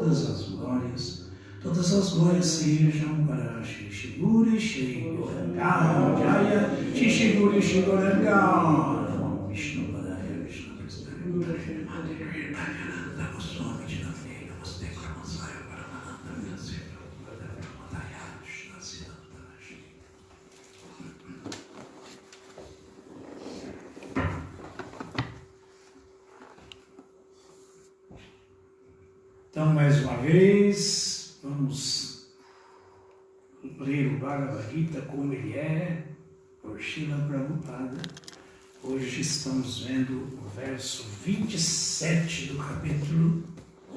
todas as glórias sejam para Shri Shri Guru Shri Gauranga Jaya Shri Shri Guru Shri Gauranga Vishnu Padaya Vishnu Prasthaya Madhuri Bhajananda Goswami Jnane Namaste Kramasaya Paramananda Vyasya Madhaya Vishnu Siddhanta Shri. Então, mais uma vez, vamos ler o Bhagavad Gita como ele é, por Srila Prabhupada. Hoje estamos vendo o verso 27 do capítulo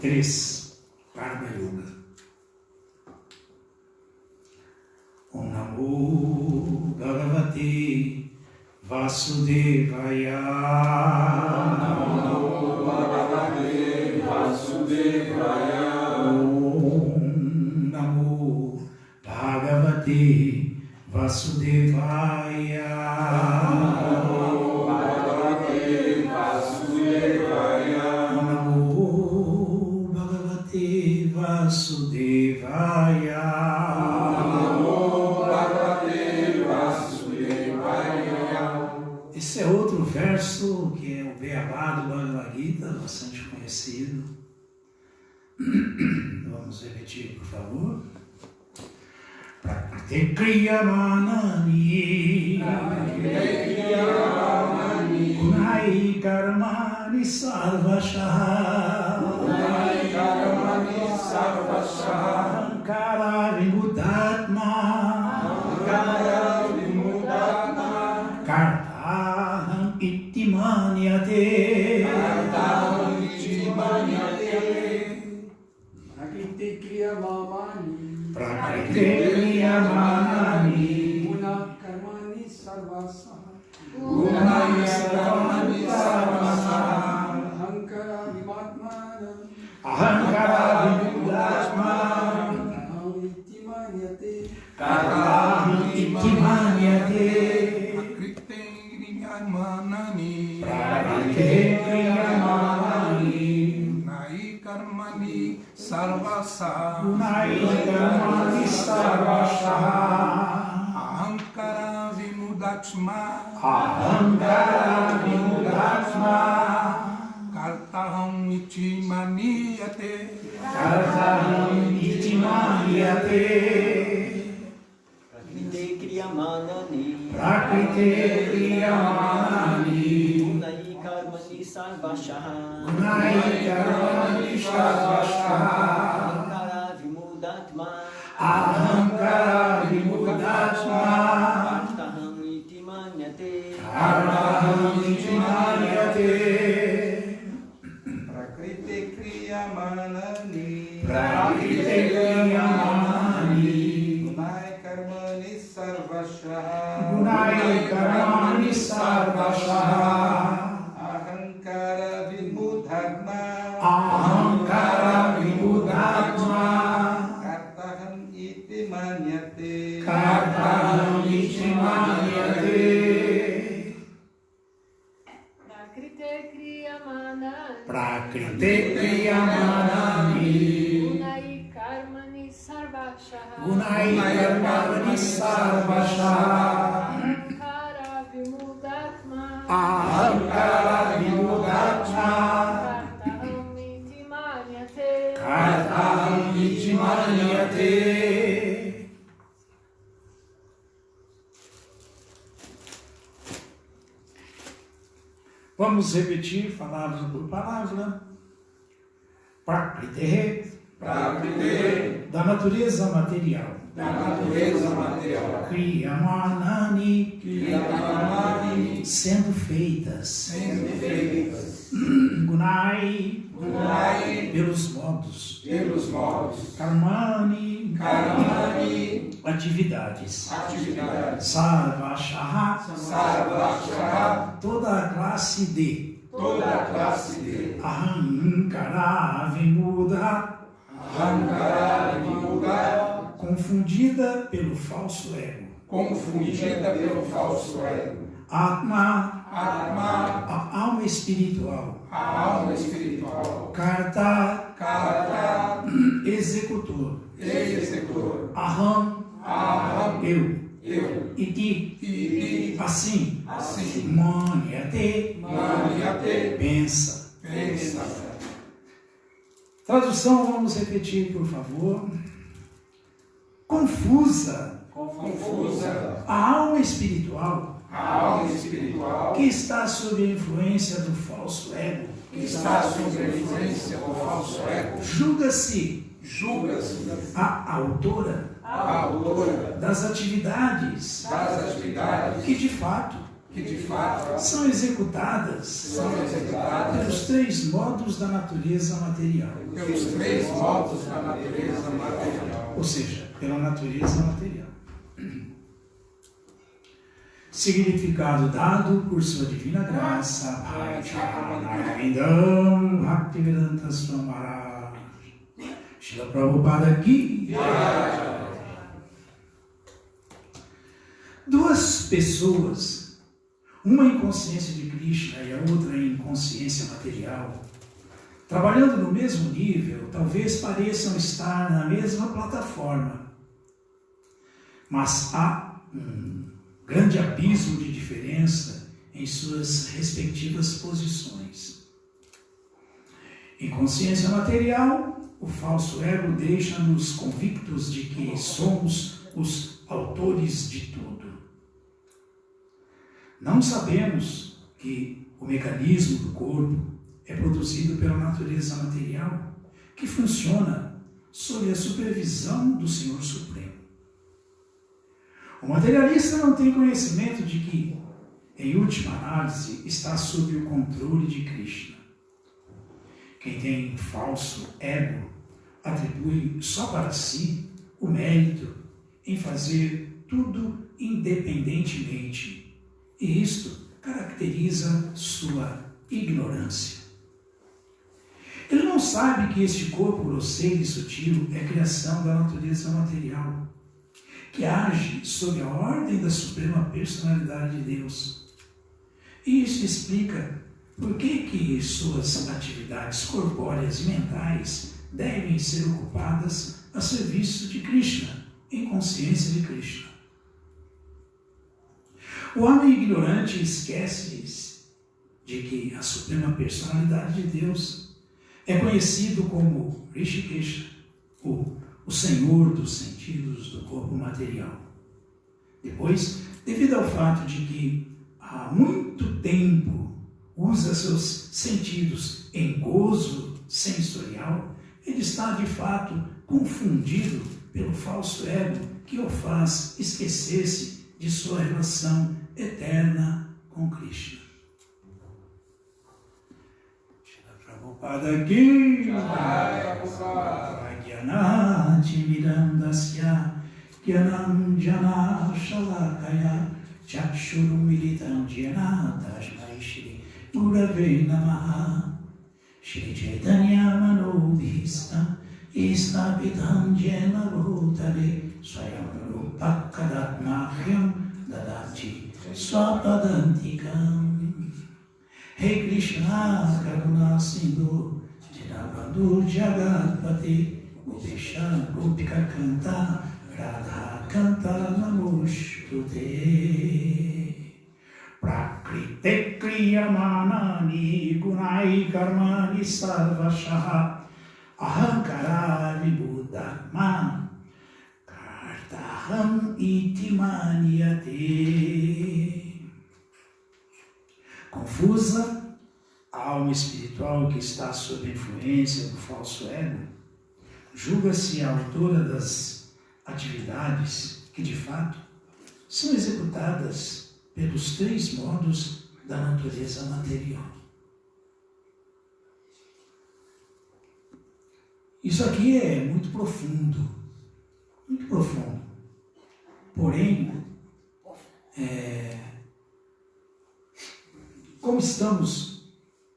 3, Karma Yoga. Om Namo Bhagavate Vasudevaya. Om Namo Bhagavate Vasudevaya. Om Namo Bhagavate Vasudevaya. Om Namo Bhagavate Vasudevaya. Om Namo Bhagavate Vasudevaya. Esse é outro verso que é o Beabá do Bhagavad Gita, bastante conhecido. Vamos repetir, por favor. Prakriti Kriyamanani Gunai Karmani Sarvashaha Ahankara Vimudatma Kartaham Ittimanyate. Prakriti Kriyamanani Guna Karmani Sarvasaha Ahankara Vimudatma Kartaham Ittimanyate. Prakriti Kriyamanani Gunai Karmani Sarvasaha Ahankara Vimudatma Kartaham Ittimanyate. Prakriti Kriyamanani Gunai Karmani Sarvasaha Ahankara Vimudatma Kartaham Ittimanyate. Prakriti Kriyamanani Gunai Karmani Sarvasaha Ahankara Vimudatma Kartaham Ittimanyate. Prakriti Kriyamanani Gunai Karmani Sarvasaha Ahankara Vimudatma Kartaham Ittimanyate. Vamos repetir palavra por palavra. Prakriti, da natureza material. Kriyamanani, sendo feitas. Gunai, pelos modos. Karmani, atividades. Sarvashaha, toda a classe de. Ahankara Vimuda, confundida pelo falso ego. Atma, a alma espiritual. Karta, executor. Aham, Eu. eu. Iti, assim. Assim. Maniate, pensa. Pensa. Tradução, vamos repetir, por favor. Confusa. A alma espiritual que está sob a influência do falso ego. Julga-se a autora das atividades que de fato são executadas pelos três modos da natureza material. Ou seja, pela natureza material. Significado dado por sua divina graça, Bhaktivedanta Bhaktivedanta Swami Maharaj, Srila Prabhupada aqui. Duas pessoas, uma em consciência de Krishna e a outra em consciência material, trabalhando no mesmo nível, talvez pareçam estar na mesma plataforma, mas há grande abismo de diferença em suas respectivas posições. Em consciência material, o falso ego deixa-nos convictos de que somos os autores de tudo. Não sabemos que o mecanismo do corpo é produzido pela natureza material, que funciona sob a supervisão do Senhor Supremo. O materialista não tem conhecimento de que, em última análise, está sob o controle de Krishna. Quem tem falso ego atribui só para si o mérito em fazer tudo independentemente, e isto caracteriza sua ignorância. Ele não sabe que este corpo grosseiro e sutil é criação da natureza material, que age sob a ordem da Suprema Personalidade de Deus. E isso explica por que suas atividades corpóreas e mentais devem ser ocupadas a serviço de Krishna, em consciência de Krishna. O homem ignorante esquece de que a Suprema Personalidade de Deus é conhecido como Rishikesha, o Senhor dos sentidos do corpo material. Depois, devido ao fato de que há muito tempo usa seus sentidos em gozo sensorial, ele está de fato confundido pelo falso ego que o faz esquecer-se de sua relação eterna com Krishna. Prabhupada aqui. Jnanachimidandasya Jnanam Jana Shalakaya Chakshurumilitam Jnana Tasmai Shri Gurave Namaha Shri Chaitanya Manobhistam Istapitam Jena Bhutale Swayam Rupakadatmahyam Dadati Swapadantikam. Hey Krishna Karuna Sindhu Dinabandhu Jagatpati Upesha Gopika Kanta Radha Kanta Namostute Prakrite Kriyamanani Gunai Karmani Sarvashaha Ahankara Vibhuddhatma Kartaham Iti Maniate. Confusa, a alma espiritual que está sob a influência do falso ego julga-se a autora das atividades que, de fato, são executadas pelos três modos da natureza material. Isso aqui é muito profundo, muito profundo. Porém, como estamos,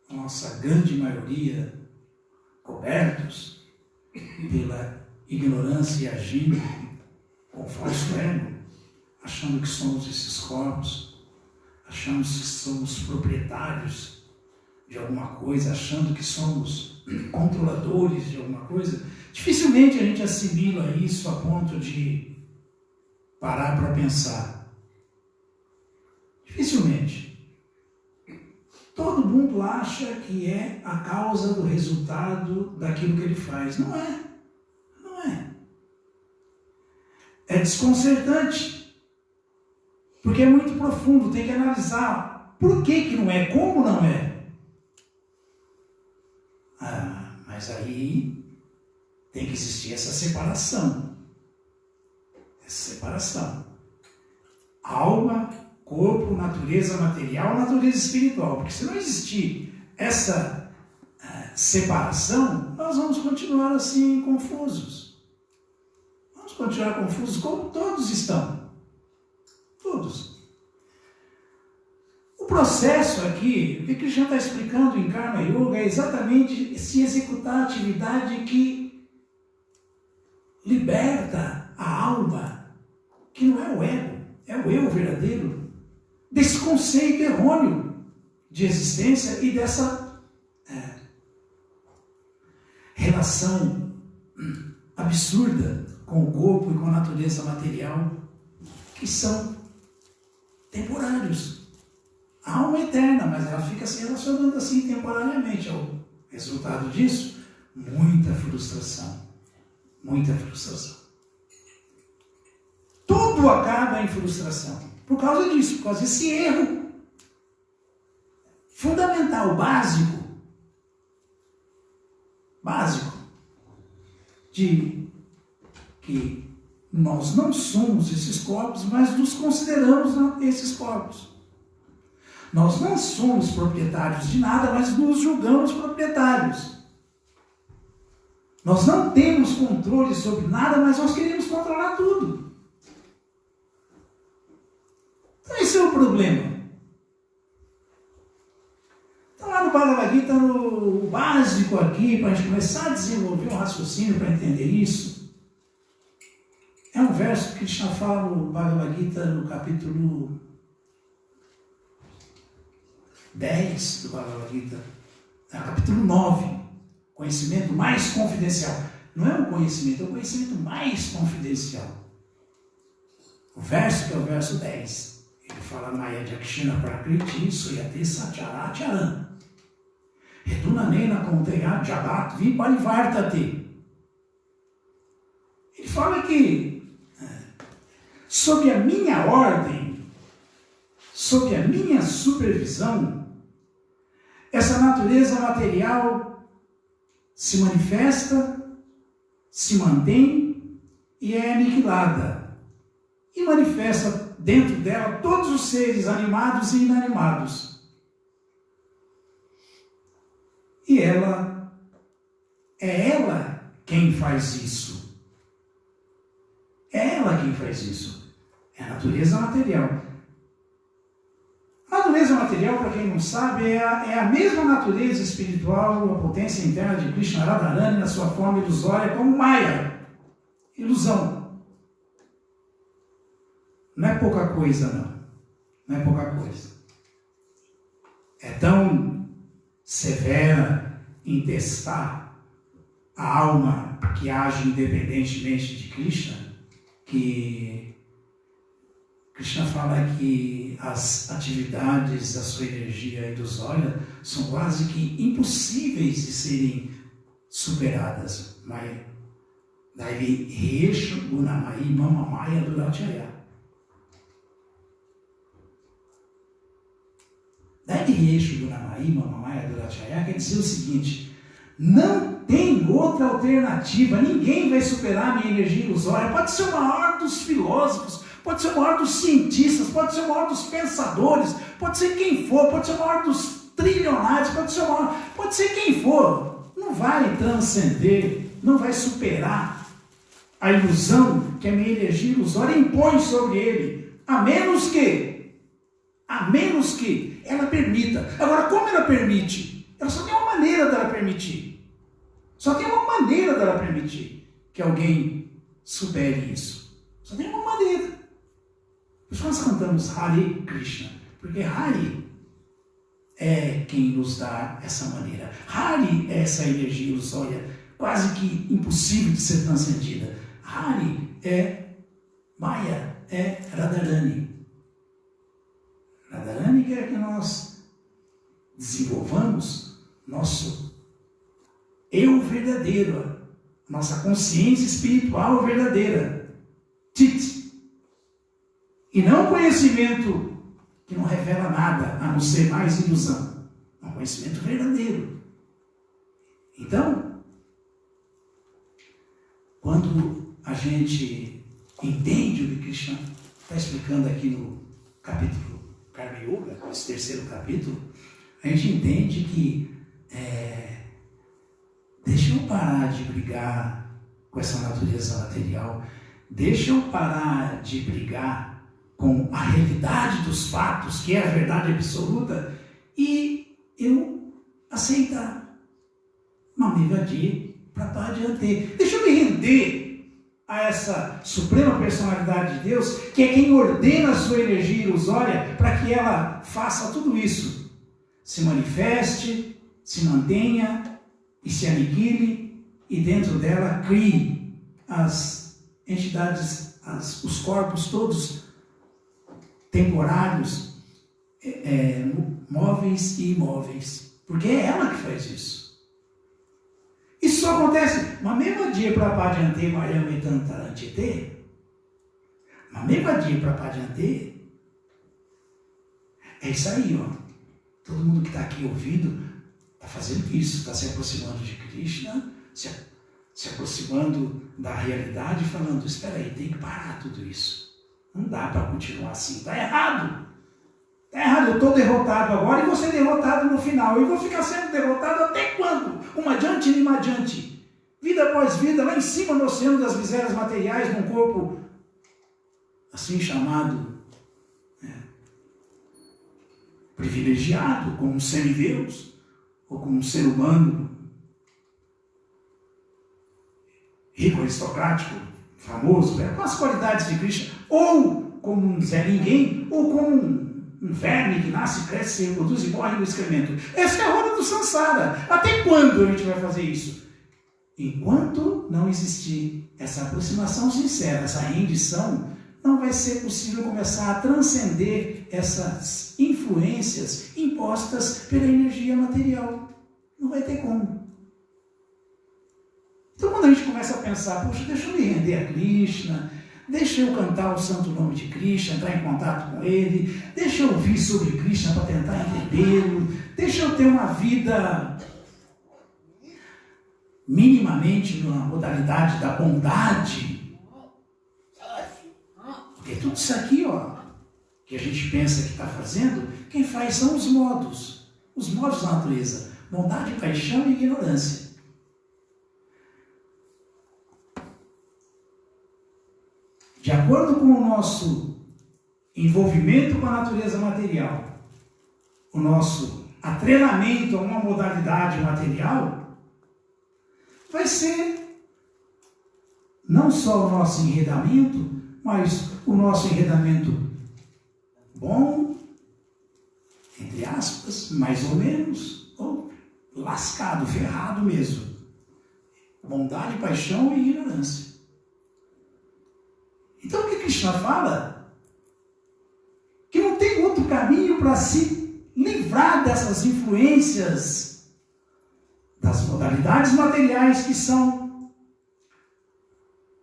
a nossa grande maioria, cobertos pela ignorância e agindo com falso ego, achando que somos esses corpos, achamos que somos proprietários de alguma coisa, achando que somos controladores de alguma coisa, Dificilmente a gente assimila isso a ponto de parar para pensar. Dificilmente. Todo mundo acha que é a causa do resultado daquilo que ele faz. Não é. Não é. É desconcertante. Porque é muito profundo. Tem que analisar por que não é, como não é. Mas aí tem que existir essa separação. Essa separação. Alma, corpo, natureza material, natureza espiritual. Porque se não existir essa separação, nós vamos continuar assim confusos. Vamos continuar confusos como todos estão. Todos. O processo aqui, o que Krishna está explicando em Karma Yoga é exatamente se executar a atividade que liberta a alma, que não é o ego, é o eu verdadeiro, desse conceito errôneo de existência e dessa relação absurda com o corpo e com a natureza material, que são temporários. A alma é eterna, mas ela fica se relacionando assim temporariamente. O resultado disso, muita frustração. Muita frustração. Tudo acaba em frustração. Por causa disso, por causa desse erro fundamental, básico, de que nós não somos esses corpos, mas nos consideramos esses corpos. Nós não somos proprietários de nada, mas nos julgamos proprietários. Nós não temos controle sobre nada, mas nós queremos controlar tudo. Então esse é o problema. Então lá no Bhagavad Gita, no básico aqui, para a gente começar a desenvolver um raciocínio para entender isso, é um verso que Krishna fala no Bhagavad Gita, no capítulo 10 do Bhagavad Gita, capítulo 9, conhecimento mais confidencial. Não é um conhecimento, é o conhecimento mais confidencial. O verso que é o verso 10, ele fala Maya Jakshina Prakriti Suyate Satcharacharan Redunanena Konteya Jagat Viparivartate. Ele fala que sob a minha ordem, sob a minha supervisão, essa natureza material se manifesta, se mantém e é aniquilada. E manifesta dentro dela todos os seres animados e inanimados. E é ela quem faz isso. É ela quem faz isso. É a natureza material. A natureza material, para quem não sabe, é a mesma natureza espiritual, a potência interna de Krishna Radharani na sua forma ilusória, como Maya. Ilusão. Não é pouca coisa, não. Não é pouca coisa. É tão severa em testar a alma que age independentemente de Krishna, que Krishna fala que as atividades da sua energia ilusória são quase que impossíveis de serem superadas. Daivi Reshu Gunamai Mamamaya Durachaya. Daivi Reshu Gunamai Mamamaya Durachaya quer dizer o seguinte: não tem outra alternativa, ninguém vai superar a minha energia ilusória. Pode ser o maior dos filósofos, pode ser o maior dos cientistas, pode ser o maior dos pensadores, pode ser quem for, pode ser o maior dos trilionários, pode ser quem for. Não vai transcender, não vai superar a ilusão que a minha energia ilusória impõe sobre ele, a menos que ela permita. Agora, como ela permite? Ela só tem uma maneira dela permitir. Só tem uma maneira dela permitir que alguém supere isso. Só tem uma maneira. Por isso nós cantamos Hare Krishna, porque Hare é quem nos dá essa maneira. Hare é essa energia ilusória quase que impossível de ser transcendida. Hari é Maya, é Radharani. Radharani quer que nós desenvolvamos nosso eu verdadeiro, nossa consciência espiritual verdadeira. Tit. E não conhecimento que não revela nada, a não ser mais ilusão. É um conhecimento verdadeiro. Então, quando a gente entende o que Krishna está explicando aqui no capítulo Karma Yoga, esse terceiro capítulo, a gente entende que deixa eu parar de brigar com essa natureza material, deixa eu parar de brigar com a realidade dos fatos, que é a verdade absoluta, e eu aceitar Mamivadi Prapadyante. Deixa eu me render a essa suprema personalidade de Deus, que é quem ordena a sua energia ilusória para que ela faça tudo isso. Se manifeste, se mantenha e se aniquile, e dentro dela crie as entidades, os corpos todos temporários, móveis e imóveis, porque é ela que faz isso. Isso só acontece, Mamevadi Prapadyante Mayame Tantarantite, Mamevadi Prapadyante, é isso aí, ó. Todo mundo que está aqui ouvindo está fazendo isso, está se aproximando de Krishna, se aproximando da realidade, falando, espera aí, tem que parar tudo isso. Não dá para continuar assim, está errado. Está errado, eu estou derrotado agora e vou ser derrotado no final. E vou ficar sendo derrotado até quando? Uma adiante e uma adiante. Vida após vida, lá em cima no oceano das misérias materiais, num corpo assim chamado privilegiado, como um semideus, ou como um ser humano rico, aristocrático, famoso, com as qualidades de Krishna, ou como um Zé Ninguém, ou como um verme que nasce, cresce, se reproduz e morre no excremento. Essa é a roda do Sansara. Até quando a gente vai fazer isso? Enquanto não existir essa aproximação sincera, essa rendição, não vai ser possível começar a transcender essas influências impostas pela energia material. Não vai ter como. Então, quando a gente começa a pensar, poxa, deixa eu me render a Krishna, deixa eu cantar o santo nome de Krishna, entrar em contato com ele, deixa eu ouvir sobre Krishna para tentar entendê-lo, deixa eu ter uma vida minimamente na modalidade da bondade. Porque tudo isso aqui, ó, que a gente pensa que está fazendo, quem faz são os modos da natureza: bondade, paixão e ignorância. De acordo com o nosso envolvimento com a natureza material, o nosso atrelamento a uma modalidade material, vai ser não só o nosso enredamento, mas o nosso enredamento bom, entre aspas, mais ou menos, ou lascado, ferrado mesmo. Bondade, paixão e ignorância. Então o que Krishna fala? Que não tem outro caminho para se livrar dessas influências das modalidades materiais que são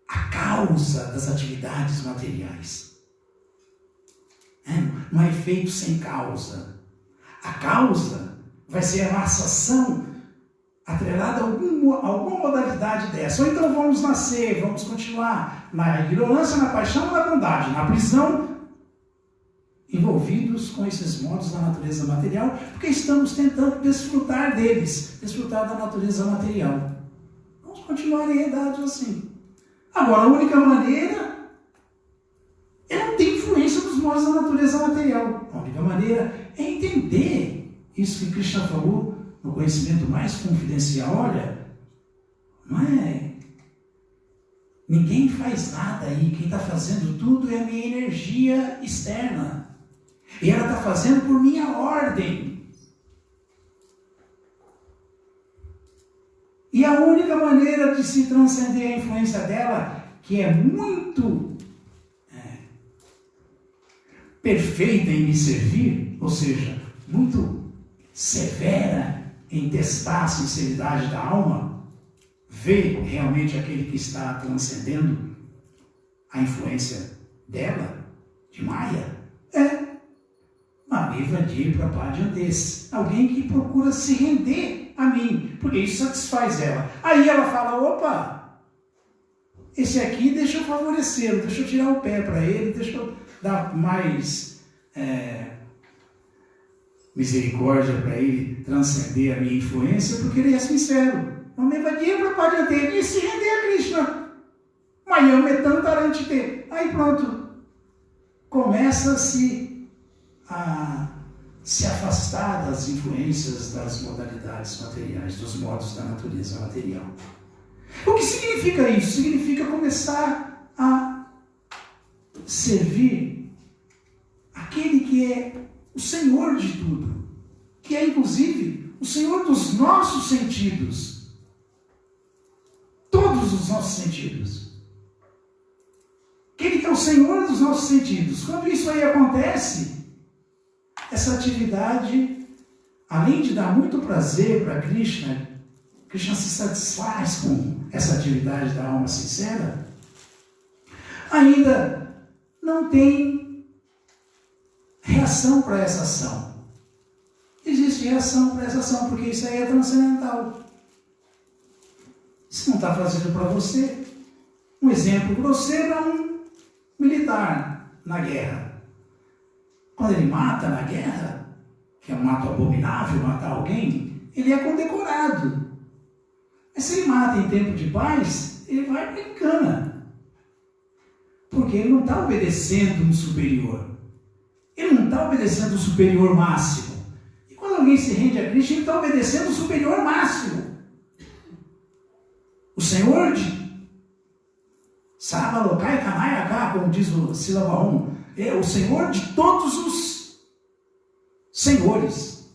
a causa das atividades materiais. Não é efeito sem causa. A causa vai ser a nossa ação atrelada a alguma modalidade dessa. Ou então vamos nascer, vamos continuar na ignorância, na paixão ou na bondade, na prisão, envolvidos com esses modos da natureza material, porque estamos tentando desfrutar deles, desfrutar da natureza material. Vamos continuar enredados assim. Agora, a única maneira é não ter influência dos modos da natureza material. A única maneira é entender isso que Krishna falou no conhecimento mais confidencial. Olha, não é... Ninguém faz nada aí. Quem está fazendo tudo é a minha energia externa. E ela está fazendo por minha ordem. E a única maneira de se transcender a influência dela, que é muito perfeita em me servir, ou seja, muito severa em testar a sinceridade da alma, ver realmente aquele que está transcendendo a influência dela, de Maya, Mameva de Prapadyantes, alguém que procura se render a mim, porque isso satisfaz ela. Aí ela fala, opa, esse aqui deixa eu favorecê-lo, deixa eu tirar o pé para ele, deixa eu dar mais misericórdia para ele transcender a minha influência, porque ele é sincero. Mameva de Prapadyantes, e se render a Krishna. Mayam Metantarantite. Aí pronto, começa-se a se afastar das influências das modalidades materiais, dos modos da natureza material. O que significa isso? Significa começar a servir aquele que é o Senhor de tudo, que é inclusive o Senhor dos nossos sentidos, todos os nossos sentidos. Aquele que é o Senhor dos nossos sentidos. Quando isso aí acontece, essa atividade, além de dar muito prazer para Krishna, Krishna se satisfaz com essa atividade da alma sincera, ainda não tem reação para essa ação. Existe reação para essa ação, porque isso aí é transcendental. Isso não está fazendo para você. Um exemplo grosseiro é um militar na guerra. Quando ele mata na guerra, que é um ato abominável matar alguém, ele é condecorado. Mas se ele mata em tempo de paz, ele vai para a cana. Porque ele não está obedecendo um superior. Ele não está obedecendo o superior máximo. E quando alguém se rende a Krishna, ele está obedecendo o superior máximo. O Senhor de Sarvalokai Kanayaka, como diz o sílaba 1, é o Senhor de todos os senhores.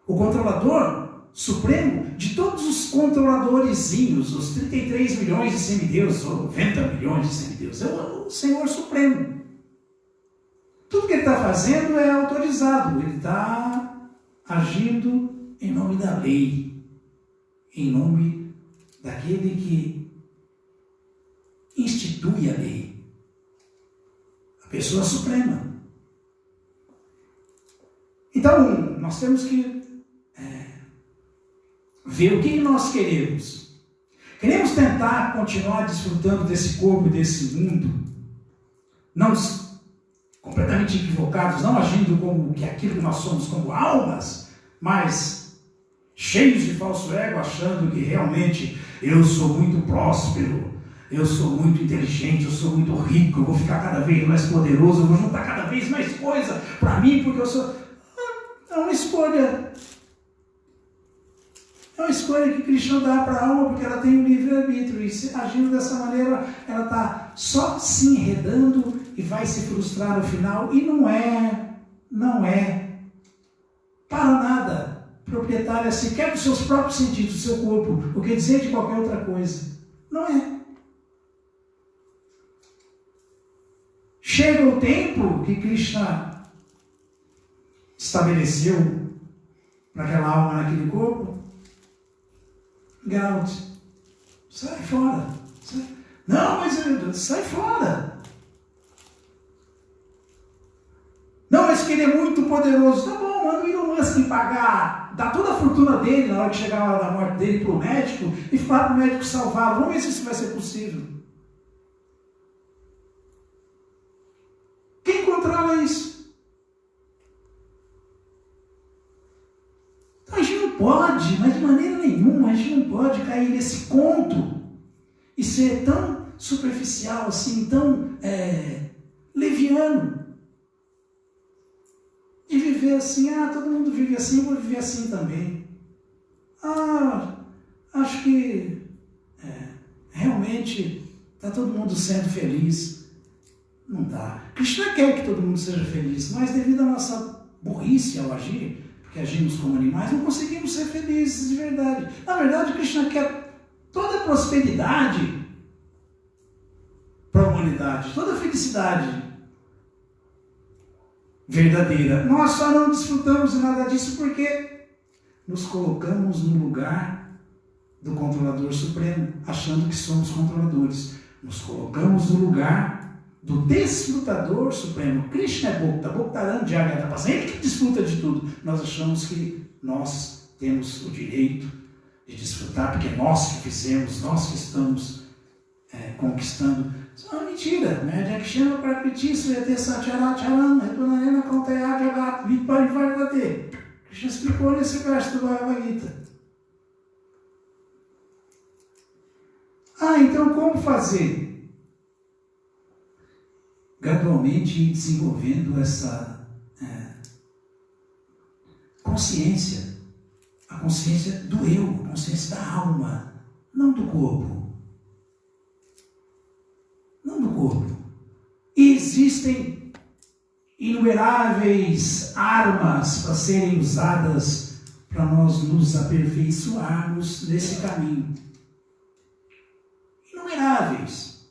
O controlador supremo de todos os controladorzinhos, os 33 milhões de semideuses, ou 90 milhões de semideuses. É o Senhor supremo. Tudo que ele está fazendo é autorizado. Ele está agindo em nome da lei, em nome daquele que institui a lei, a pessoa suprema. Então, nós temos que ver o que nós queremos. Queremos tentar continuar desfrutando desse corpo e desse mundo, não completamente equivocados, não agindo como que aquilo que nós somos como almas, mas cheios de falso ego, achando que realmente eu sou muito próspero, eu sou muito inteligente, eu sou muito rico, eu vou ficar cada vez mais poderoso, eu vou juntar cada vez mais coisa para mim, porque eu sou... É uma escolha. É uma escolha que Krishna dá para a alma, porque ela tem um livre-arbítrio, e agindo dessa maneira, ela está só se enredando e vai se frustrar no final, e não é para nada proprietária sequer dos seus próprios sentidos, do seu corpo, o que dizer de qualquer outra coisa. Não é. Chega o tempo que Krishna estabeleceu para aquela alma naquele corpo, Gaut, sai fora. Não, mas sai fora. Não, mas que ele é muito poderoso. Tá bom, manda o Elon Musk pagar, dá toda a fortuna dele na hora que chegar a hora da morte dele para o médico e falar para o médico salvá-lo. Vamos ver se isso vai ser possível. Quem controla isso? Então a gente não pode, mas de maneira nenhuma, a gente não pode cair nesse conto e ser tão superficial assim, tão leviano. De viver assim, todo mundo vive assim, eu vou viver assim também. Acho que realmente está todo mundo sendo feliz. Não dá. Krishna quer que todo mundo seja feliz, mas devido à nossa burrice ao agir, que agimos como animais, não conseguimos ser felizes de verdade. Na verdade, Krishna quer toda a prosperidade para a humanidade, toda a felicidade verdadeira. Nós só não desfrutamos de nada disso porque nos colocamos no lugar do controlador supremo, achando que somos controladores. Nos colocamos no lugar do desfrutador supremo. Krishna é Bhokta, Bhoktaram Jagata Passa, ele que desfruta de tudo. Nós achamos que nós temos o direito de desfrutar, porque nós que fizemos, nós que estamos conquistando. Isso é uma mentira, né? Jakshana Prakriti Svete Satcharacharam Retunarena Kauteya Jagat Viparivarvate. Krishna explicou nesse verso do Bhagavad Gita. Então como fazer? Gradualmente desenvolvendo essa consciência, a consciência do eu, a consciência da alma, não do corpo. Não do corpo. E existem inumeráveis armas para serem usadas para nós nos aperfeiçoarmos nesse caminho. Inumeráveis.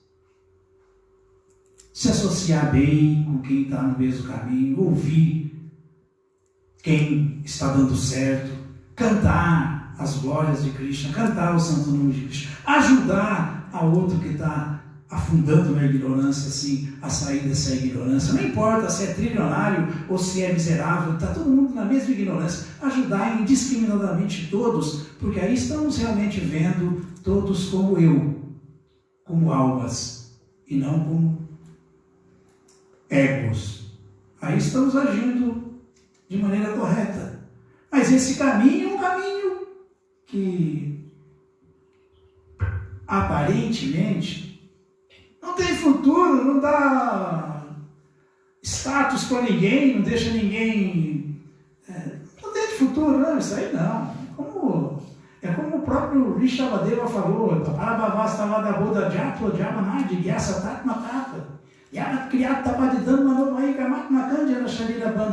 Se associar bem com quem está no mesmo caminho, ouvir quem está dando certo, cantar as glórias de Krishna, cantar o santo nome de Krishna, ajudar a outro que está afundando na ignorância, assim, a sair dessa ignorância. Não importa se é trilionário ou se é miserável, está todo mundo na mesma ignorância. Ajudar indiscriminadamente todos, porque aí estamos realmente vendo todos como eu, como almas, e não como egos. Aí estamos agindo de maneira correta. Mas esse caminho é um caminho que aparentemente não tem futuro, não dá status para ninguém, não deixa ninguém. Não tem futuro, não, isso aí não. É como o próprio Rishabhadeva falou,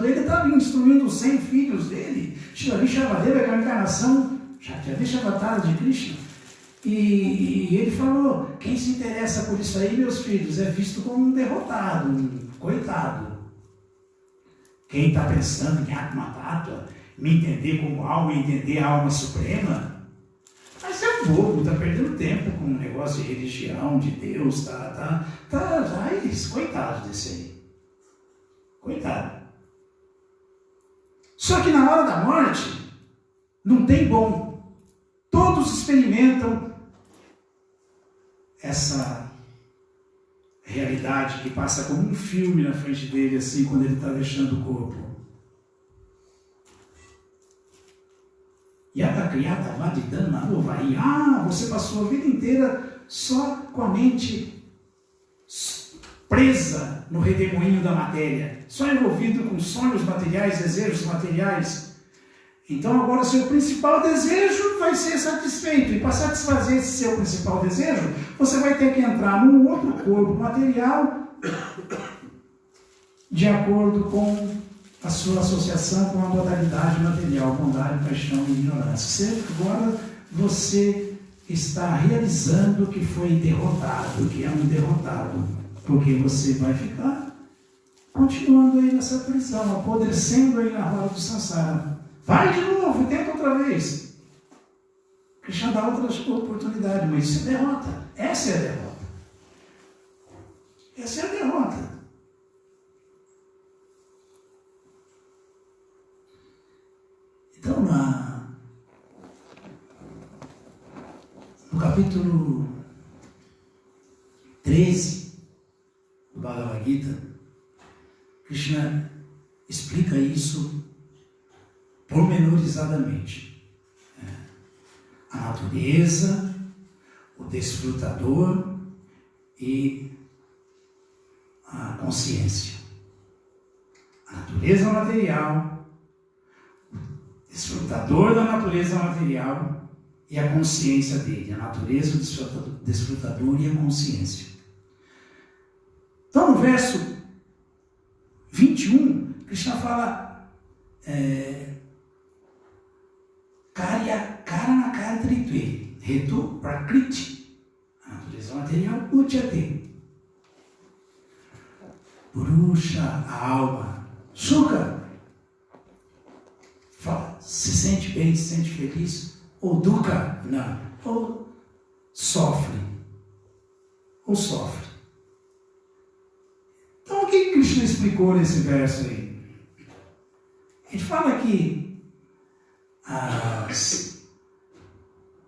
ele estava instruindo os 100 filhos dele. Rishabhadeva, que é a encarnação de Krishna. E ele falou, quem se interessa por isso aí, meus filhos, é visto como um derrotado, um coitado. Quem está pensando em Atma Tattva, me entender como alma, entender a alma suprema, mas é um bobo, está perdendo tempo com um negócio de religião, de Deus, coitado desse aí. Coitado. Só que na hora da morte, não tem bom. Todos experimentam essa realidade que passa como um filme na frente dele, assim, quando ele está deixando o corpo. Você passou a vida inteira só com a mente presa no redemoinho da matéria, só envolvido com sonhos materiais, desejos materiais. Então agora o seu principal desejo vai ser satisfeito. E para satisfazer esse seu principal desejo, você vai ter que entrar num outro corpo material de acordo com a sua associação com a modalidade material, bondade, paixão e ignorância. Agora você está realizando que foi derrotado, que é um derrotado, porque você vai ficar continuando aí nessa prisão, apodrecendo aí na roda do samsara. Vai de novo, tenta outra vez. Krishna dá outra oportunidade, mas isso é derrota. Essa é a derrota. Essa é a derrota. Então, no capítulo 13 do Bhagavad Gita, Krishna explica isso pormenorizadamente. A natureza, o desfrutador e a consciência. A natureza material, desfrutador da natureza material e a consciência dele, a natureza, o desfrutador e a consciência. Então, no verso 21, Krishna fala Karya karana kartritve hetu prakriti. A natureza material uchyate. Purusha, a alma. Sukha, se sente bem, se sente feliz. Ou dukkha, não. Ou sofre. Ou sofre. Então, o que Krishna explicou nesse verso aí? Ele fala que as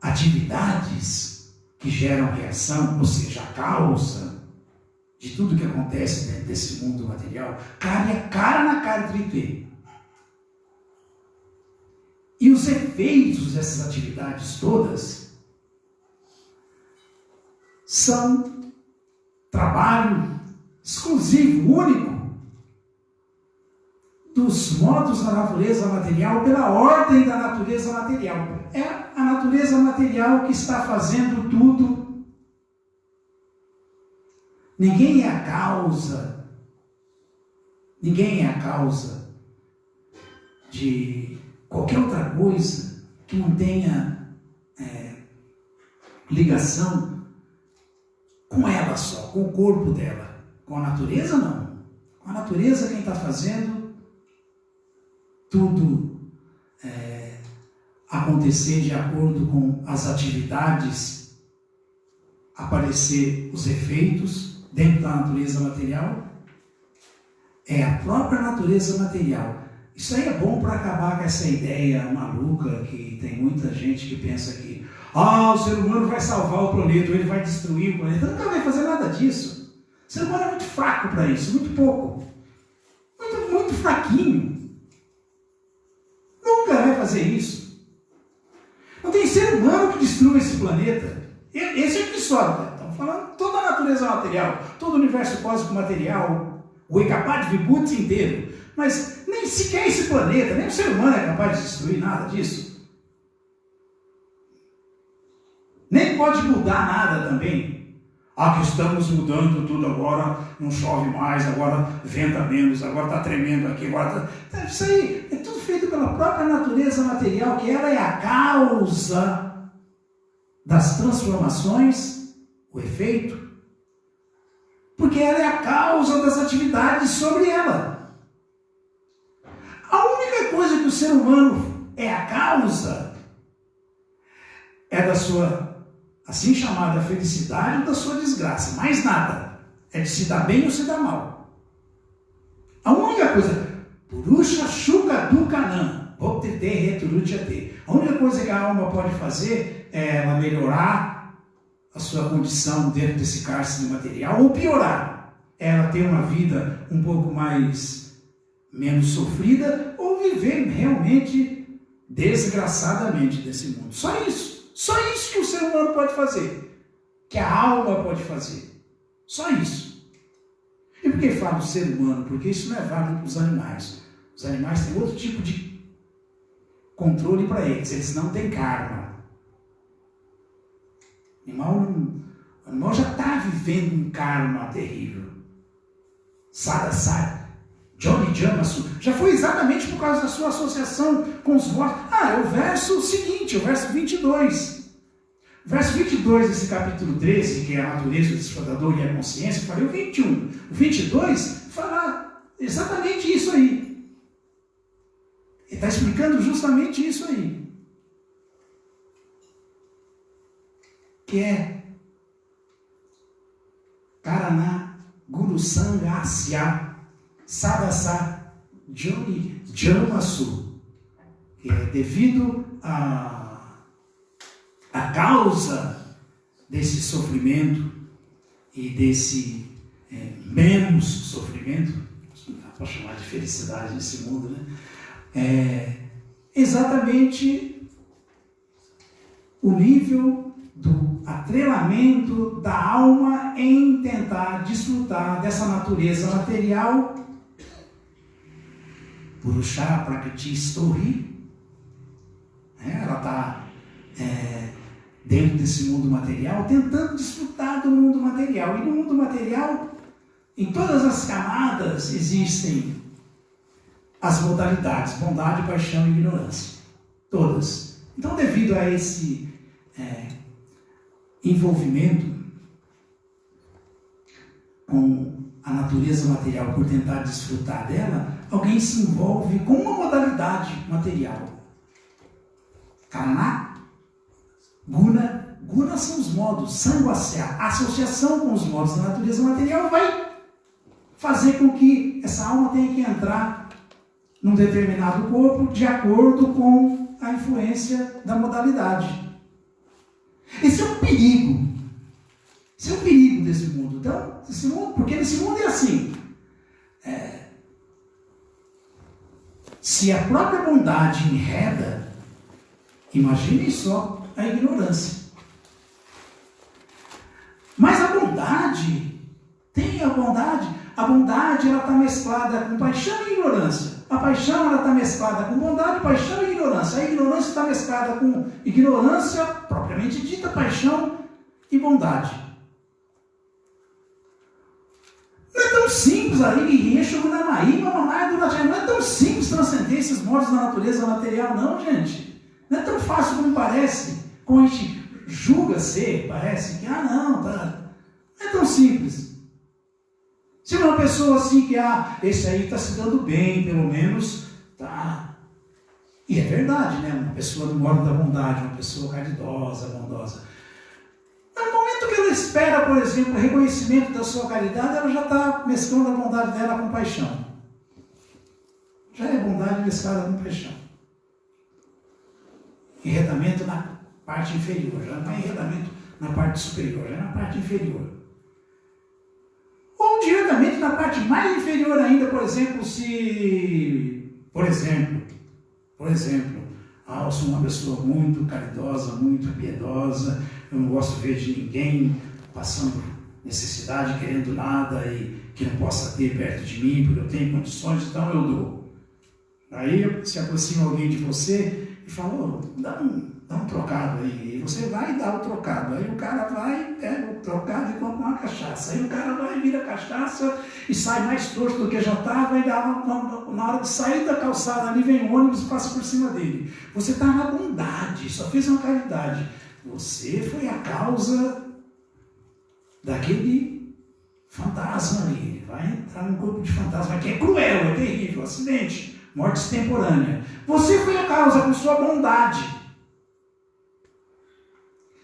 atividades que geram reação, ou seja, a causa de tudo que acontece dentro desse mundo material, karya karana kartritve. E os efeitos dessas atividades todas são trabalho exclusivo, único, dos modos da natureza material, pela ordem da natureza material. É a natureza material que está fazendo tudo. Ninguém é a causa de qualquer outra coisa que não tenha ligação com ela só, com o corpo dela. Com a natureza, não. Com a natureza, quem está fazendo tudo acontecer de acordo com as atividades, aparecer os efeitos dentro da natureza material, é a própria natureza material. Isso aí é bom para acabar com essa ideia maluca que tem muita gente que pensa que o ser humano vai salvar o planeta, ou ele vai destruir o planeta. Nunca vai fazer nada disso. O ser humano é muito fraco para isso, muito pouco. Muito fraquinho. Nunca vai fazer isso. Não tem ser humano que destrua esse planeta. Esse é o que sobra. Estamos falando toda a natureza material, todo o universo cósmico material, o Ekapad Vibhuti inteiro. Mas nem sequer esse planeta, nem o ser humano é capaz de destruir nada disso. Nem pode mudar nada também. Que estamos mudando tudo agora, não chove mais, agora venta menos, agora está tremendo aqui, agora está... Isso aí é tudo feito pela própria natureza material, que ela é a causa das transformações, o efeito, porque ela é a causa das atividades sobre ela. A única coisa que o ser humano é a causa é da sua assim chamada felicidade ou da sua desgraça. Mais nada. É de se dar bem ou se dar mal. A única coisa, Purusha Shuka Dukkanam, Bhoptete Returutyate. A única coisa que a alma pode fazer é ela melhorar a sua condição dentro desse cárcere material, ou piorar. Ela ter uma vida um pouco menos sofrida, ou viver realmente desgraçadamente desse mundo. Só isso. Só isso que o ser humano pode fazer. Que a alma pode fazer. Só isso. E por que falo ser humano? Porque isso não é válido para os animais. Os animais têm outro tipo de controle para eles. Eles não têm karma. O animal já está vivendo um karma terrível. Sadasai. Johnny Jamasu, já foi exatamente por causa da sua associação com os mortos. É o verso seguinte, o verso 22. O verso 22 desse capítulo 13, que é a natureza do desfrutador e a consciência, eu falei o 21. O 22 fala exatamente isso aí. Ele está explicando justamente isso aí. Que é Karana Guru Sangasya Sadasa Johnny Jamasu, que é devido a causa desse sofrimento e desse menos sofrimento, não dá para chamar de felicidade nesse mundo, né? Exatamente o nível do atrelamento da alma em tentar desfrutar dessa natureza material. Purusha Prakriti Stohi, ela está dentro desse mundo material, tentando desfrutar do mundo material. E no mundo material, em todas as camadas, existem as modalidades: bondade, paixão e ignorância. Todas. Então, devido a esse envolvimento com a natureza material por tentar desfrutar dela, alguém se envolve com uma modalidade material. Kana, guna. Guna são os modos, sanguasya. A associação com os modos da natureza material vai fazer com que essa alma tenha que entrar num determinado corpo de acordo com a influência da modalidade. Esse é um perigo. Esse é um perigo desse mundo. Então, porque nesse mundo é assim. Se a própria bondade enreda, imaginem só a ignorância. Mas a bondade, a bondade ela está mesclada com paixão e ignorância. A paixão ela está mesclada com bondade, paixão e ignorância. A ignorância está mesclada com ignorância, propriamente dita, paixão e bondade. Não é tão simples ali, não é tão simples transcender esses modos da natureza material, não, gente. Não é tão fácil como parece, como a gente julga ser, parece que, não é tão simples. Se uma pessoa assim que, esse aí está se dando bem, pelo menos, tá. E é verdade, né? Uma pessoa do modo da bondade, uma pessoa caridosa, bondosa. Mas no momento que ela espera, por exemplo, o reconhecimento da sua caridade, ela já está mesclando a bondade dela com paixão. Já é bondade mesclada com paixão. Enredamento na parte inferior, já não é enredamento na parte superior, já é na parte inferior. Ou diretamente na parte mais inferior ainda, por exemplo, eu sou uma pessoa muito caridosa, muito piedosa, eu não gosto de ver de ninguém passando necessidade, querendo nada e que não possa ter perto de mim, porque eu tenho condições, então eu dou. Aí se aproxima alguém de você e fala, dá um trocado aí. E você vai dar o trocado. Aí o cara vai, pega o trocado e compra uma cachaça. Aí o cara vai, vira cachaça e sai mais torto do que já estava. E na hora de sair da calçada ali, vem um ônibus e passa por cima dele. Você está na bondade, só fez uma caridade. Você foi a causa daquele fantasma ali. Ele vai entrar num corpo de fantasma que é cruel, é terrível, acidente, morte extemporânea. Você foi a causa com sua bondade.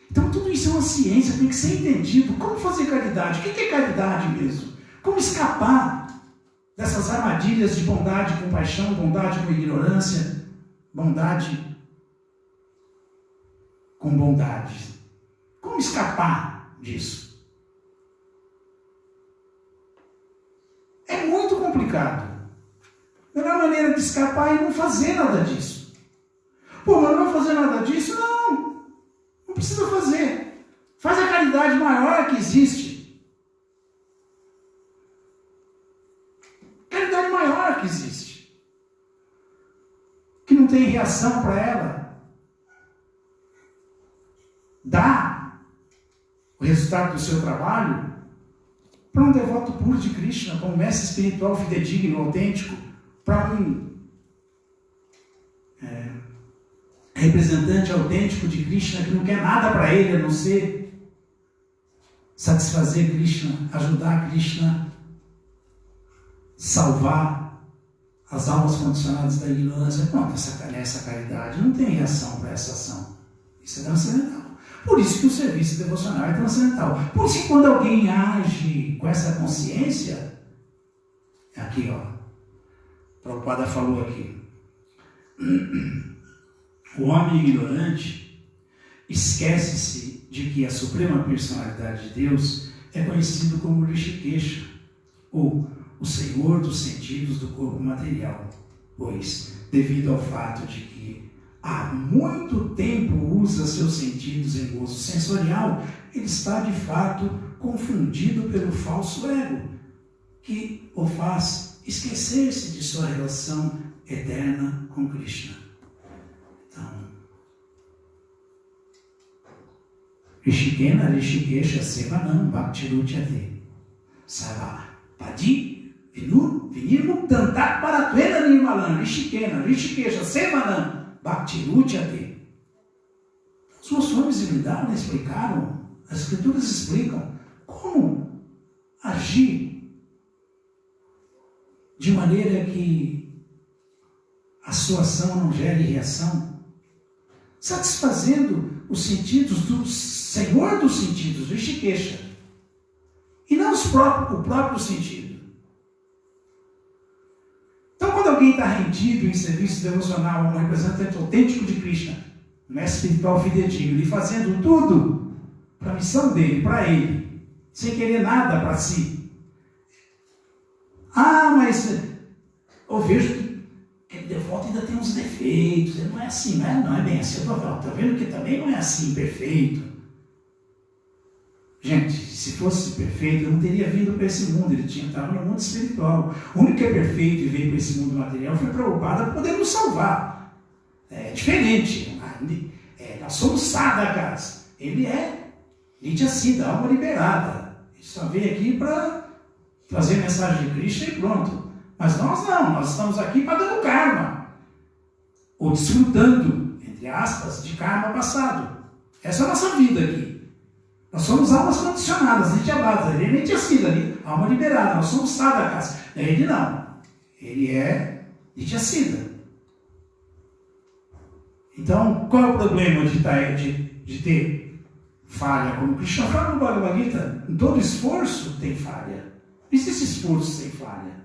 Então tudo isso é uma ciência, tem que ser entendido. Como fazer caridade? O que é caridade mesmo? Como escapar dessas armadilhas de bondade com paixão, bondade com ignorância, bondade com bondade? Como escapar disso? É muito complicado. A melhor maneira de escapar é não fazer nada disso. Mas não fazer nada disso? Não precisa fazer. Faz a caridade maior que existe. Caridade maior que existe. Que não tem reação para ela. Dá o resultado do seu trabalho para um devoto puro de Krishna, para um mestre espiritual fidedigno, autêntico, para um representante autêntico de Krishna que não quer nada para ele a não ser satisfazer Krishna, ajudar Krishna, salvar as almas condicionadas da ignorância. Pronto, essa caridade não tem reação para essa ação. Isso é transcendental. Por isso que o serviço devocional é transcendental. Por isso que quando alguém age com essa consciência, aqui Prabhupada falou aqui, o homem ignorante esquece-se de que a suprema personalidade de Deus é conhecido como Rishikesha, ou o Senhor dos sentidos do corpo material, pois, devido ao fato de que há muito tempo usa seus sentidos em gozo sensorial, ele está de fato confundido pelo falso ego, que o faz esquecer-se de sua relação eterna com Krishna. Então, Rishikena, Rishikesha, Sevanam, Bhaktirutyate, Sava, Padi, Vinirmu, Tantat, Paratuena, Nirmalan, Rishikena, Rishikesha, Sevanam, Bhaktirutyate. Os Goswamis de Vrindavan explicaram, as escrituras explicam como agir de maneira que a sua ação não gere reação, satisfazendo os sentidos do Senhor dos sentidos, Rishikesha, e não o próprio sentido. Então, quando alguém está rendido em serviço devocional a um representante autêntico de Krishna, um mestre espiritual fidedigno, e fazendo tudo para a missão dele, para ele, sem querer nada para si. Mas eu vejo que aquele devoto ainda tem uns defeitos, ele não é assim, não é bem assim. Eu estou vendo que também não é assim, perfeito. Gente, se fosse perfeito, eu não teria vindo para esse mundo, ele tinha estado no mundo espiritual. O único que é perfeito e veio para esse mundo material foi Prabhupada para poder nos salvar. É diferente. Nós somos sadhakas. Ele é Nityasiddha, alma liberada. Ele só veio aqui para trazer a mensagem de Krishna e pronto. Mas nós não, nós estamos aqui pagando karma. Ou desfrutando, entre aspas, de karma passado. Essa é a nossa vida aqui. Nós somos almas condicionadas, Nityabadas. Ele é Nityasiddha, alma liberada. Nós somos sadhakas. Ele não. Ele é Nityasiddha. Então, qual é o problema de ter falha? Como Krishna fala no Bhagavad Gita, em todo esforço tem falha. Não existe esforço sem falha.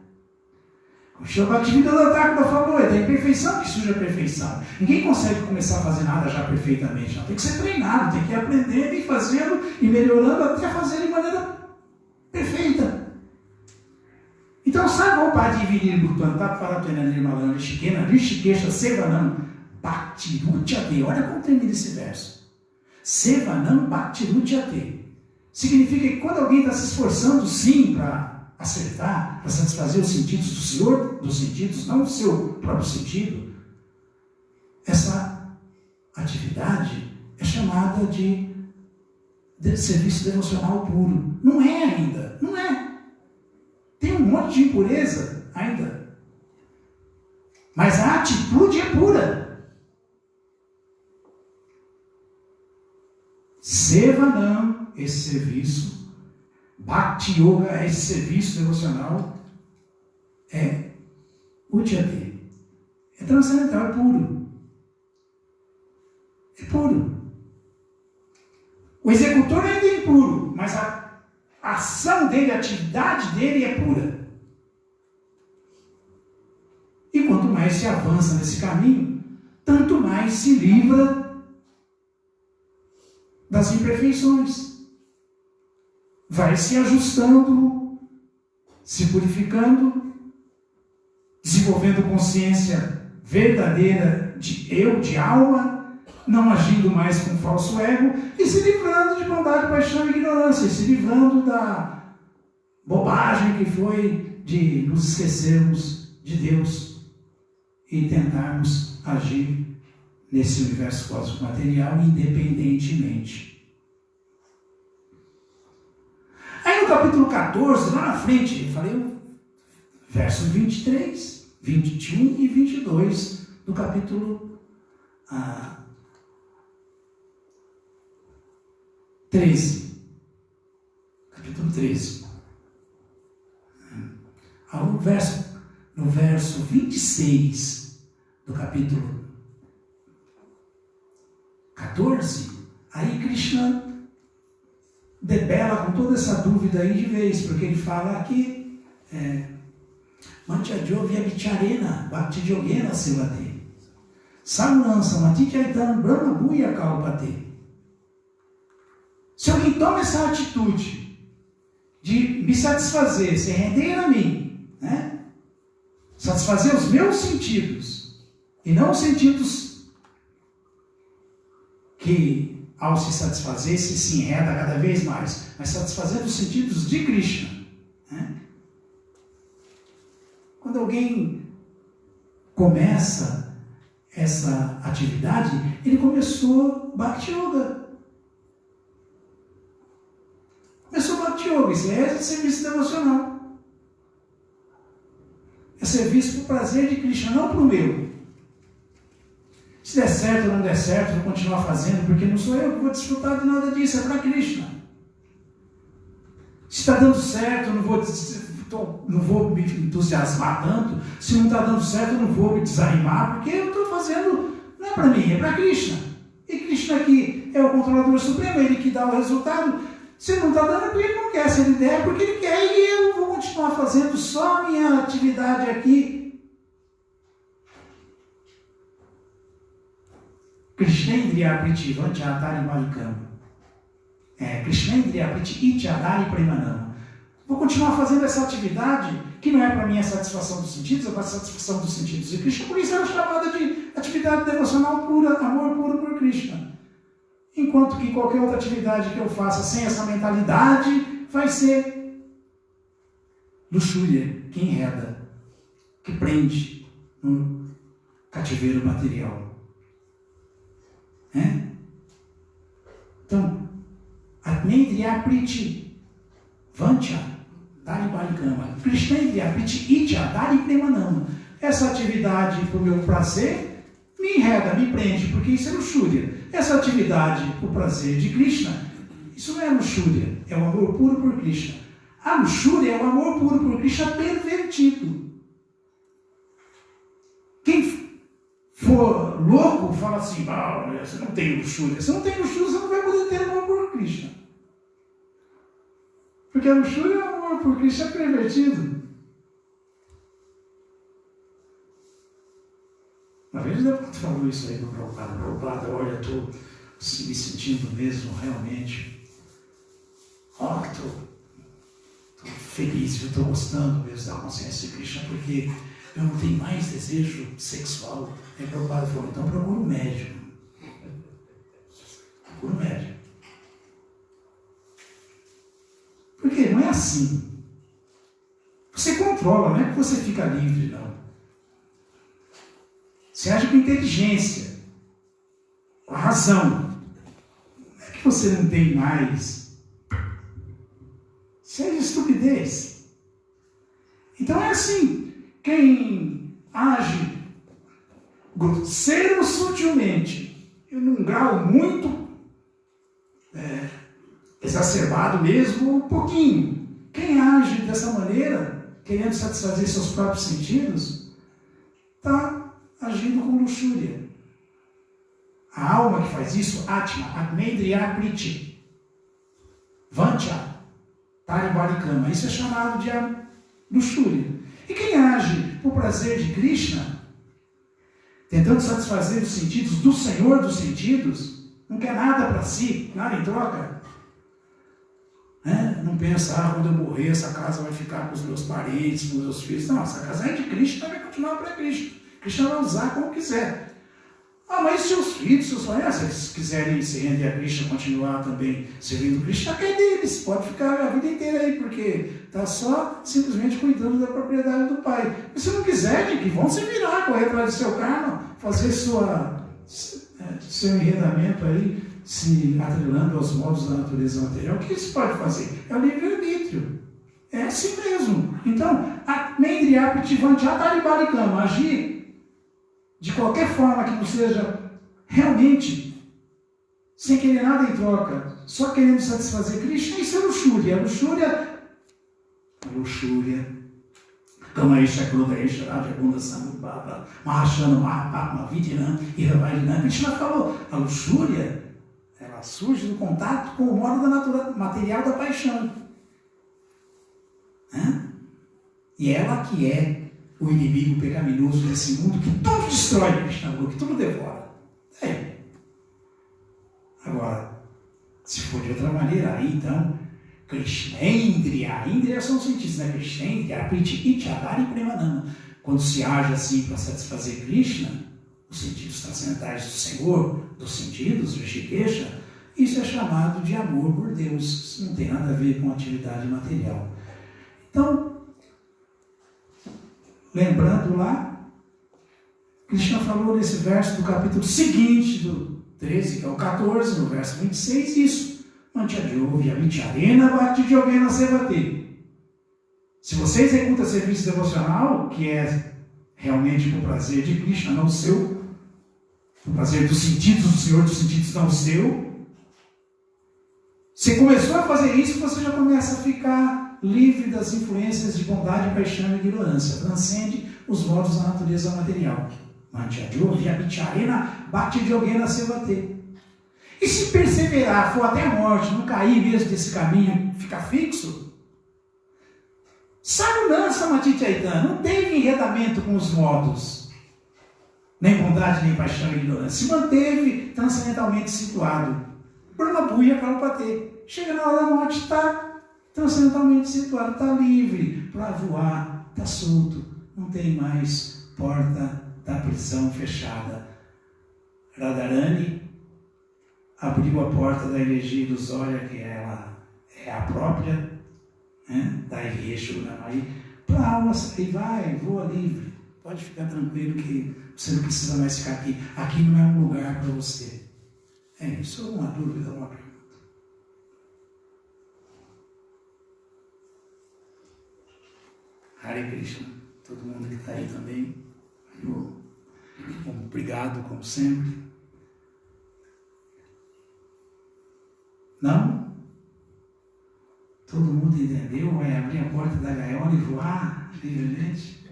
O Srila Bhaktivedanta Thakur falou, é da imperfeição que surge a perfeição. Ninguém consegue começar a fazer nada já perfeitamente. Não. Tem que ser treinado, tem que ir aprendendo e fazendo e melhorando até fazer de maneira perfeita. Então, sabe o Padivinir Bhutana, Taparatena Nirmalana, Rishikesha, Sevanam, Bhaktirutyate. Olha como termina esse verso. Sevanam Bhaktirutyate. Significa que quando alguém está se esforçando, sim, para acertar, para satisfazer os sentidos do Senhor, dos sentidos, não o seu próprio sentido, essa atividade é chamada de serviço devocional puro. Não é ainda, não é. Tem um monte de impureza ainda. Mas a atitude é pura. Sevanam, esse serviço, Bhakti Yoga, esse serviço devocional, é Utyate. É transcendental, é puro. É puro. O executor ainda é impuro, mas a ação dele, a atividade dele é pura. E quanto mais se avança nesse caminho, tanto mais se livra das imperfeições. Vai se ajustando, se purificando, desenvolvendo consciência verdadeira de eu, de alma, não agindo mais com falso ego e se livrando de bondade, paixão e ignorância, se livrando da bobagem que foi de nos esquecermos de Deus e tentarmos agir nesse universo cósmico material independentemente. Aí no capítulo 14, lá na frente, eu falei o verso 23, 21 e 22 do capítulo 13. Capítulo 13. No verso 26 do capítulo 14, aí Krishna debela com toda essa dúvida aí de vez, porque ele fala aqui Mantyajovya Vicharena Bhakti Yogena Sevate Samansa Matityaitana Brahma Bhuya Kalpate. Se alguém toma essa atitude de me satisfazer, se render a mim, né? Satisfazer os meus sentidos, e não os sentidos que ao se satisfazer, se enreda cada vez mais, mas satisfazendo os sentidos de Krishna. Né? Quando alguém começa essa atividade, ele começou Bhakti Yoga. Começou Bhakti Yoga, isso é serviço devocional. É serviço para o prazer de Krishna, não para o meu. Se der certo ou não der certo, vou continuar fazendo, porque não sou eu que vou desfrutar de nada disso, é para Krishna. Se está dando certo, eu não vou me entusiasmar tanto. Se não está dando certo, eu não vou me desanimar, porque eu estou fazendo, não é para mim, é para Krishna. E Krishna aqui é o controlador supremo, ele que dá o resultado. Se não está dando, é porque ele não quer. Se ele der, é porque ele quer. E eu vou continuar fazendo só a minha atividade aqui. Krishnendriya Priti Vanchadari Malikama. Krishnendriya Priti Ichadari Premanama. Vou continuar fazendo essa atividade, que não é para mim a satisfação dos sentidos, é para a satisfação dos sentidos de Krishna. Por isso ela é chamada de atividade devocional pura, amor puro por Krishna. Enquanto que qualquer outra atividade que eu faça sem essa mentalidade vai ser luxúria, que enreda, que prende no cativeiro material. Então, Atmendriya Priti Vancha Dari Balikama, Krishnendriya Priti Icha Dari Premanama. Essa atividade por meu prazer me enreda, me prende, porque isso é luxúria. Essa atividade por prazer de Krishna, isso não é luxúria, é o amor puro por Krishna. A luxúria é o amor puro por Krishna pervertido. Quem for louco, fala assim, você não tem luxúria. Se não tem luxúria, você não vai poder ter amor por Krishna. Porque a luxúria é o amor por Krishna pervertido. Uma vez o deputado falou isso aí para o Prabhupada. Prabhupada, olha, eu estou me sentindo mesmo realmente. Estou feliz, eu estou gostando mesmo da consciência de Krishna, porque eu não tenho mais desejo sexual. Aí o Prabhupada falou, então procura um médium. Procura um médium. Porque não é assim. Você controla, não é que você fica livre, não. Você age com inteligência, com a razão. Não é que você não tem mais. Isso é estupidez. Então é assim. Quem age grosseiro ou sutilmente, e num grau muito exacerbado mesmo, um pouquinho. Quem age dessa maneira, querendo satisfazer seus próprios sentidos, está agindo com luxúria. A alma que faz isso, Atma, Atmendriya Priti, Vancha, Dari Balikama, isso é chamado de luxúria. E quem age por prazer de Krishna, tentando satisfazer os sentidos do Senhor dos sentidos, não quer nada para si, nada em troca. Não pensa, quando eu morrer, essa casa vai ficar com os meus parentes, com os meus filhos. Não, essa casa é de Krishna, vai continuar para Krishna. Krishna vai usar como quiser. Mas seus filhos, se eles quiserem se render a Krishna, continuar também servindo Krishna, que é deles. Pode ficar a vida inteira aí, porque está só simplesmente cuidando da propriedade do pai. Mas se não quiserem, que vão se virar, correr atrás do seu karma, fazer seu enredamento aí, se atrelando aos modos da natureza material. O que isso pode fazer? É o livre-arbítrio. É assim mesmo. Então, Atmendriya Priti Vanchadari Balikama, agir de qualquer forma que não seja realmente sem querer nada em troca, só querendo satisfazer Krishna, isso é luxúria. A luxúria, Kamaisha Krudaisha Rajagunda Samudbhava, Mahashana Mahapatma Vidinam e Ravajinam. Krishna falou, a luxúria, ela surge do contato com o modo da natureza material da paixão. E ela que é o inimigo pecaminoso desse mundo que tudo destrói, que tudo devora. Agora, se for de outra maneira, aí então, Krishnendriya, Indriya são os sentidos, né? Krishnendriya, Priti Ichadari Premanama. Quando se age assim para satisfazer Krishna, os sentidos transcendentais do Senhor, dos sentidos, Rishikesha, isso é chamado de amor por Deus. Isso não tem nada a ver com atividade material. Então, lembrando lá, Krishna falou nesse verso do capítulo seguinte, do 13, que é o 14, no verso 26, isso. Manchadhyovya vicharena bhakti yogena sevate. Se você executa serviço devocional, que é realmente por prazer de Krishna, não seu, O prazer dos sentidos do Senhor, dos sentidos não o seu. Você começou a fazer isso, você já começa a ficar livre das influências de bondade, paixão e ignorância. Transcende os modos da natureza material. E se perseverar, for até a morte, não cair mesmo desse caminho, ficar fixo, Sarunansa Matityaitana não teve enredamento com os modos, nem bondade, nem paixão e ignorância. Se manteve transcendentalmente situado. Brahma-Bhuya Kalpate. Chega na hora da morte, está transcendentalmente situado, está livre para voar, está solto, não tem mais porta da prisão fechada. Radharani abriu a porta da energia ilusória, que ela é a própria, né, da Yeshurunamai, para a alma sair, vai, voa livre, pode ficar tranquilo que você não precisa mais ficar aqui. Aqui não é um lugar para você. É isso, uma dúvida, uma pergunta. Hare Krishna, todo mundo que está aí também. Obrigado, como sempre. Não? Todo mundo entendeu? Vai abrir a porta da gaiola e voar livremente?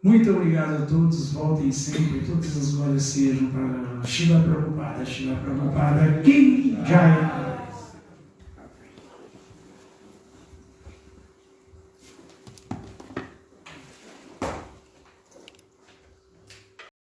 Muito obrigado a todos. Voltem sempre. Todas as glórias sejam para Srila Prabhupada. Srila Prabhupada Ki Jai.